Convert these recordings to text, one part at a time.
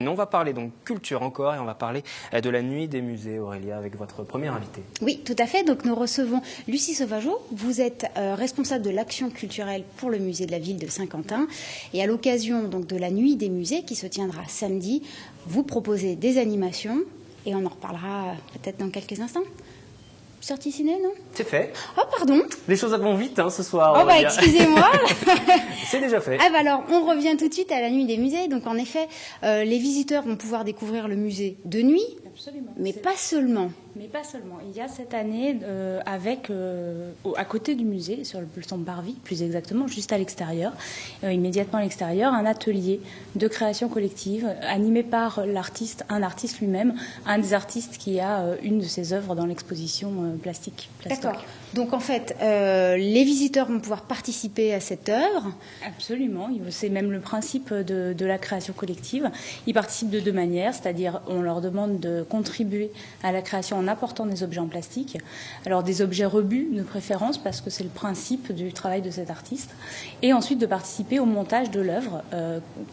On va parler donc culture encore et on va parler de la nuit des musées, Aurélia, avec votre première invitée. Oui, tout à fait. Donc nous recevons Lucie Sauvageau. Vous êtes responsable de l'action culturelle pour le musée de la ville de Saint-Quentin. Et à l'occasion donc de la nuit des musées qui se tiendra samedi, vous proposez des animations et on en reparlera peut-être dans quelques instants. Sortie ciné, non? C'est fait. Oh, pardon. Les choses vont vite ce soir. Oh, bah, excusez-moi. C'est déjà fait. Ah, bah alors, on revient tout de suite à la nuit des musées. Donc, en effet, les visiteurs vont pouvoir découvrir le musée de nuit. Absolument. Mais pas seulement. Mais pas seulement. Il y a cette année, à côté du musée, sur le peloton de Parvis, plus exactement, juste à l'extérieur, immédiatement à l'extérieur, un atelier de création collective animé par un artiste lui-même, un des artistes qui a une de ses œuvres dans l'exposition Plastique. D'accord. Donc en fait, les visiteurs vont pouvoir participer à cette œuvre. Absolument. C'est même le principe de la création collective. Ils participent de deux manières, c'est-à-dire on leur demande de contribuer à la création en apportant des objets en plastique. Alors des objets rebus de préférence parce que c'est le principe du travail de cet artiste. Et ensuite de participer au montage de l'œuvre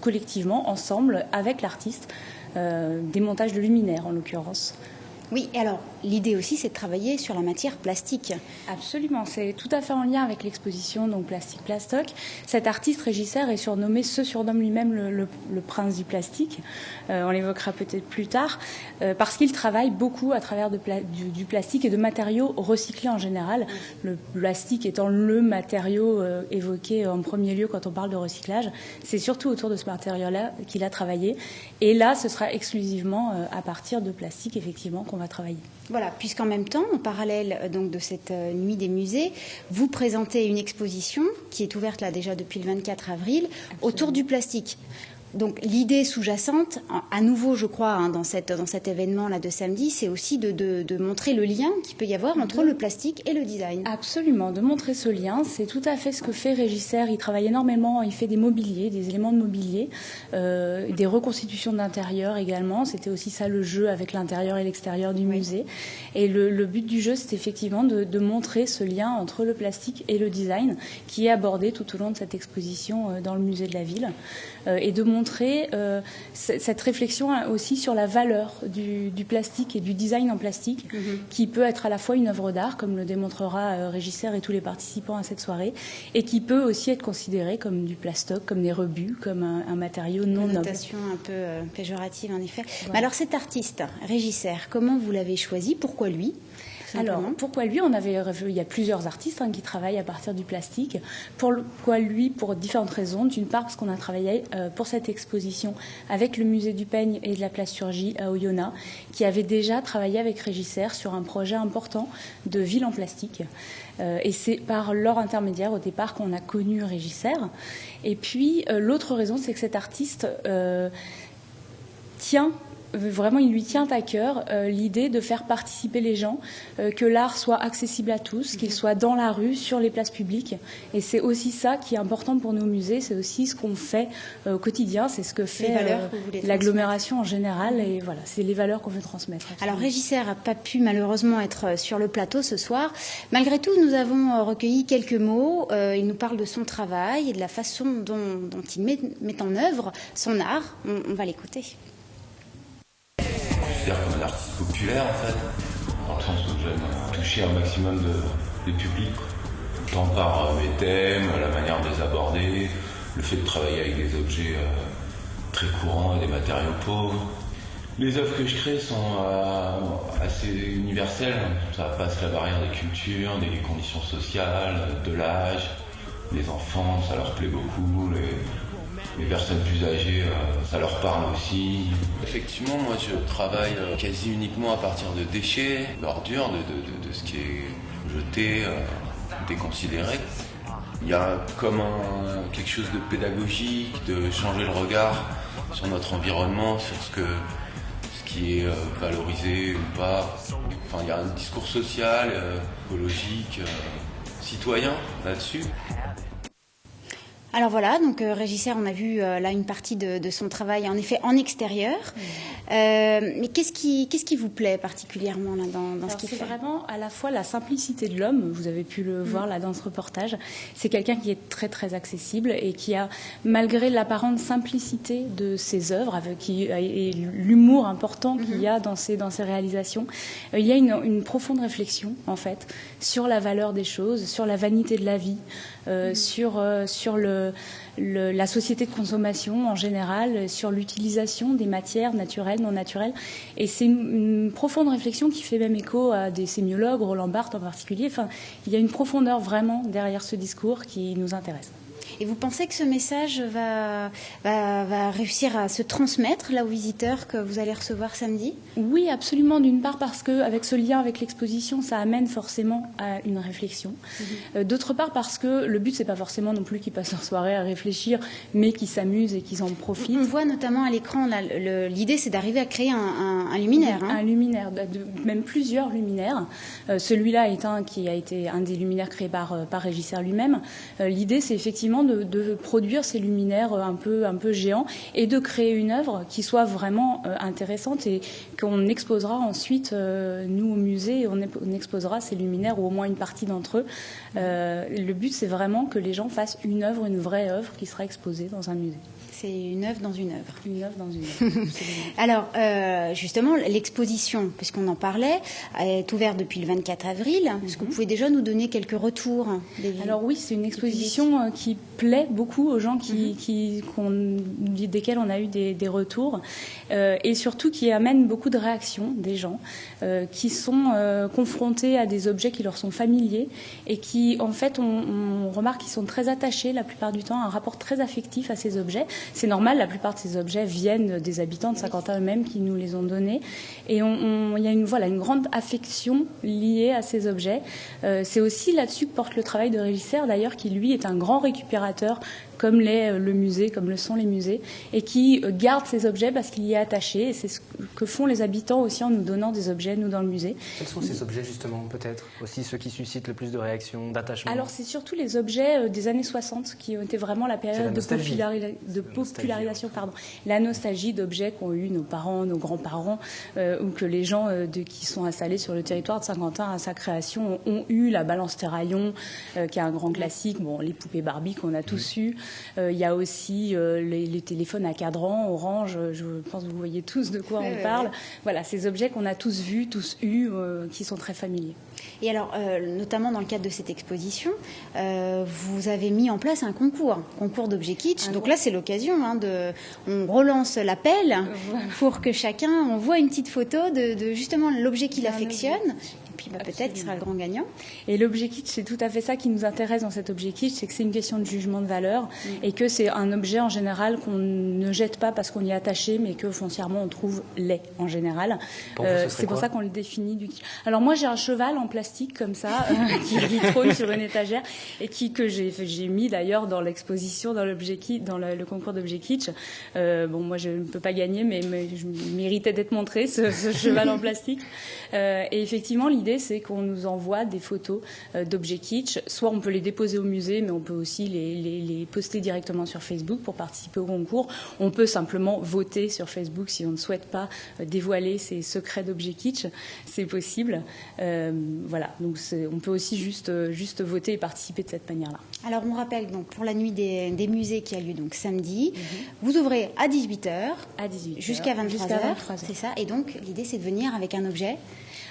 collectivement, ensemble, avec l'artiste, des montages de luminaires en l'occurrence. Oui, et alors l'idée aussi c'est de travailler sur la matière plastique. Absolument, c'est tout à fait en lien avec l'exposition donc Plastique Plastoc. Cet artiste Régisseur se surnomme lui-même le prince du plastique. On l'évoquera peut-être plus tard, parce qu'il travaille beaucoup à travers du plastique et de matériaux recyclés en général. Le plastique étant le matériau évoqué en premier lieu quand on parle de recyclage. C'est surtout autour de ce matériau-là qu'il a travaillé. Et là, ce sera exclusivement à partir de plastique, effectivement, qu'on va travailler. Voilà, puisqu'en même temps, en parallèle donc de cette nuit des musées, vous présentez une exposition qui est ouverte là déjà depuis le 24 avril. Absolument. Autour du plastique. Donc l'idée sous-jacente, à nouveau je crois, dans cet événement-là de samedi, c'est aussi de montrer le lien qu'il peut y avoir entre le plastique et le design. Absolument, de montrer ce lien, c'est tout à fait ce que fait Régisseur. Il travaille énormément, il fait des mobiliers, des éléments de mobilier, des reconstitutions d'intérieur également. C'était aussi ça le jeu avec l'intérieur et l'extérieur du musée. Et le but du jeu, c'est effectivement de montrer ce lien entre le plastique et le design qui est abordé tout au long de cette exposition dans le musée de la ville. Et de montrer cette réflexion aussi sur la valeur du plastique et du design en plastique, qui peut être à la fois une œuvre d'art, comme le démontrera Régisseur et tous les participants à cette soirée, et qui peut aussi être considéré comme du plastoc, comme des rebuts, comme un matériau non noble. Une notation un peu péjorative, en effet. Ouais. Mais alors cet artiste, Régisseur, comment vous l'avez choisi? Pourquoi lui? Alors, pourquoi lui? Il y a plusieurs artistes qui travaillent à partir du plastique. Pourquoi lui? Pour différentes raisons. D'une part, parce qu'on a travaillé pour cette exposition avec le musée du Peigne et de la Plasturgie à Oyonnax, qui avait déjà travaillé avec Régisseur sur un projet important de ville en plastique. Et c'est par leur intermédiaire, au départ, qu'on a connu Régisseur. Et puis, l'autre raison, c'est que cet artiste il lui tient à cœur l'idée de faire participer les gens, que l'art soit accessible à tous, qu'il soit dans la rue, sur les places publiques. Et c'est aussi ça qui est important pour nos musées, c'est aussi ce qu'on fait au quotidien, c'est ce que fait l'agglomération en général. Et voilà, c'est les valeurs qu'on veut transmettre. Absolument. Alors Régisseur n'a pas pu malheureusement être sur le plateau ce soir. Malgré tout, nous avons recueilli quelques mots. Il nous parle de son travail et de la façon dont il met en œuvre son art. On va l'écouter. Comme un artiste populaire en fait, dans le sens où j'aime toucher un maximum de public, tant par mes thèmes, la manière de les aborder, le fait de travailler avec des objets très courants et des matériaux pauvres. Les œuvres que je crée sont assez universelles, ça passe la barrière des cultures, des conditions sociales, de l'âge, les enfants, ça leur plaît beaucoup, les personnes plus âgées, ça leur parle aussi. Effectivement, moi je travaille quasi uniquement à partir de déchets, d'ordures, de ce qui est jeté, déconsidéré. Il y a comme quelque chose de pédagogique, de changer le regard sur notre environnement, sur ce qui est valorisé ou pas. Enfin, il y a un discours social, écologique, citoyen là-dessus. Alors voilà, donc Régisseur, on a vu là une partie de son travail en effet en extérieur. Mais qu'est-ce qui vous plaît particulièrement là, dans ce qu'il fait? C'est vraiment à la fois la simplicité de l'homme, vous avez pu le voir là dans ce reportage. C'est quelqu'un qui est très très accessible et qui a, malgré l'apparente simplicité de ses œuvres et l'humour important qu'il y a dans ses réalisations, il y a une profonde réflexion en fait sur la valeur des choses, sur la vanité de la vie, sur la société de consommation en général, sur l'utilisation des matières naturelles, non naturelles. Et c'est une profonde réflexion qui fait même écho à des sémiologues, Roland Barthes en particulier. Enfin, il y a une profondeur vraiment derrière ce discours qui nous intéresse. Et vous pensez que ce message va réussir à se transmettre là aux visiteurs que vous allez recevoir samedi? Oui, absolument. D'une part parce qu'avec ce lien avec l'exposition, ça amène forcément à une réflexion. D'autre part parce que le but, c'est pas forcément non plus qu'ils passent leur soirée à réfléchir, mais qu'ils s'amusent et qu'ils en profitent. On voit notamment à l'écran, l'idée, c'est d'arriver à créer un luminaire. Un luminaire, même plusieurs luminaires. Celui-là est qui a été un des luminaires créés par Régisseur lui-même. L'idée, c'est effectivement de produire ces luminaires un peu géants et de créer une œuvre qui soit vraiment intéressante et qu'on exposera ensuite, nous, au musée, on exposera ces luminaires ou au moins une partie d'entre eux. Le but, c'est vraiment que les gens fassent une vraie œuvre qui sera exposée dans un musée. C'est une œuvre dans une œuvre. Une œuvre dans une œuvre. Alors, justement, l'exposition, puisqu'on en parlait, est ouverte depuis le 24 avril. Est-ce que vous pouvez déjà nous donner quelques retours Alors oui, c'est une exposition qui plaît beaucoup aux gens desquels on a eu des retours et surtout qui amène beaucoup de réactions des gens qui sont confrontés à des objets qui leur sont familiers et qui, en fait, on remarque qu'ils sont très attachés la plupart du temps à un rapport très affectif à ces objets. C'est normal, la plupart de ces objets viennent des habitants de Saint-Quentin eux-mêmes qui nous les ont donnés. Et il y a une grande affection liée à ces objets. C'est aussi là-dessus que porte le travail de Régisseur, d'ailleurs, qui, lui, est un grand récupérateur, comme le musée, comme le sont les musées, et qui garde ces objets parce qu'il y est attaché. Et c'est ce que font les habitants aussi en nous donnant des objets, nous, dans le musée. Quels sont ces objets, justement, peut-être aussi ceux qui suscitent le plus de réactions, d'attachement? Alors, c'est surtout les objets des années 60 qui ont été vraiment la période de popularisation. La nostalgie d'objets qu'ont eu nos parents, nos grands-parents, ou que les gens qui sont installés sur le territoire de Saint-Quentin à sa création ont eu. La balance Terraillon, qui est un grand classique. Bon, les poupées Barbie qu'on a tous eu. Il y a aussi les téléphones à cadran, Orange, je pense que vous voyez tous de quoi on parle. Voilà, ces objets qu'on a tous vus, tous eus, qui sont très familiers. Et alors, notamment dans le cadre de cette exposition, vous avez mis en place un concours d'objets kitsch. Donc là, c'est l'occasion, on relance l'appel pour que chacun envoie une petite photo de justement l'objet qu'il affectionne. Puis peut-être qu'il sera le grand gagnant. Et l'objet kitsch, c'est tout à fait ça qui nous intéresse dans cet objet kitsch, c'est que c'est une question de jugement de valeur et que c'est un objet en général qu'on ne jette pas parce qu'on y est attaché, mais que foncièrement on trouve laid en général. C'est pour ça qu'on le définit du kitsch. Alors moi j'ai un cheval en plastique comme ça qui trône sur une étagère et que j'ai mis d'ailleurs dans l'exposition, dans l'objet kitsch, dans le concours d'objet kitsch. Bon, moi je ne peux pas gagner, mais je méritais d'être montré ce cheval en plastique. Et effectivement l'idée c'est qu'on nous envoie des photos d'objets kitsch. Soit on peut les déposer au musée, mais on peut aussi les poster directement sur Facebook pour participer au concours. On peut simplement voter sur Facebook si on ne souhaite pas dévoiler ses secrets d'objets kitsch. C'est possible. Voilà. Donc on peut aussi juste voter et participer de cette manière-là. Alors on rappelle donc pour la nuit des musées qui a lieu donc samedi, vous ouvrez à 18h, jusqu'à 23h. C'est ça. Et donc l'idée c'est de venir avec un objet.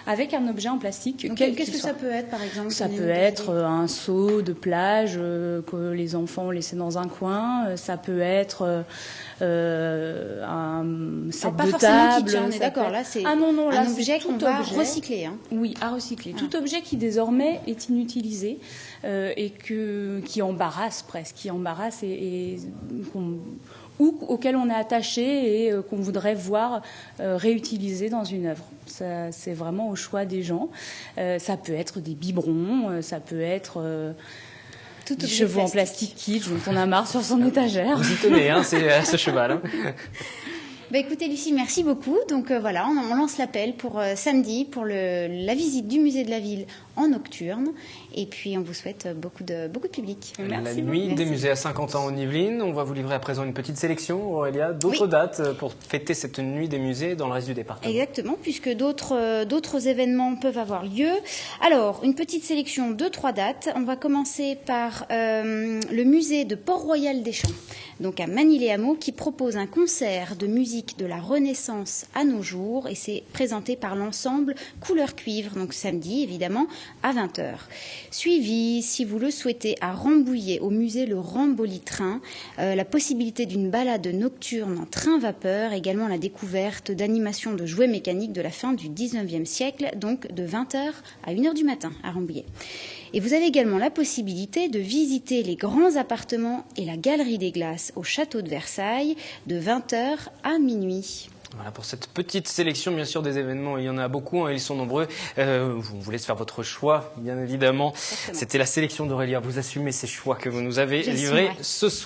Avec un objet en plastique. Qu'est-ce que ça peut être, par exemple? Ça peut être un seau de plage que les enfants ont laissé dans un coin. Ça peut être un set de table. Kitsch, on est d'accord. Là, c'est un objet qu'on va recycler. Oui, à recycler. Tout objet qui désormais est inutilisé et qui embarrasse presque, ou auquel on est attaché et qu'on voudrait voir réutilisé dans une œuvre. Ça, c'est vraiment au choix des gens. Ça peut être des biberons, ça peut être des chevaux en plastique kitsch dont on a marre sur son étagère. Vous y tenez, c'est ce cheval. Bah écoutez Lucie, merci beaucoup. Donc voilà, on lance l'appel pour samedi pour la visite du musée de la ville en nocturne. Et puis on vous souhaite beaucoup de public. La nuit des musées à Saint-Quentin en Yvelines. On va vous livrer à présent une petite sélection, Aurélia, d'autres dates pour fêter cette nuit des musées dans le reste du département. Exactement, puisque d'autres événements peuvent avoir lieu. Alors, une petite sélection de 3 dates. On va commencer par le musée de Port-Royal des Champs, donc à Manille-les-Hameaux, qui propose un concert de musique de la Renaissance à nos jours, et c'est présenté par l'ensemble Couleur Cuivre, donc samedi évidemment à 20h. Suivi, si vous le souhaitez, à Rambouillet, au musée Le Ramboli-Train, la possibilité d'une balade nocturne en train vapeur, également la découverte d'animations de jouets mécaniques de la fin du 19e siècle, donc de 20h à 1h du matin à Rambouillet. Et vous avez également la possibilité de visiter les grands appartements et la galerie des glaces au château de Versailles de 20h à minuit. Voilà pour cette petite sélection, bien sûr, des événements. Il y en a beaucoup, hein, ils sont nombreux. On vous laisse faire votre choix, bien évidemment. C'était la sélection d'Aurélia. Vous assumez ces choix que vous nous avez livrés ce soir.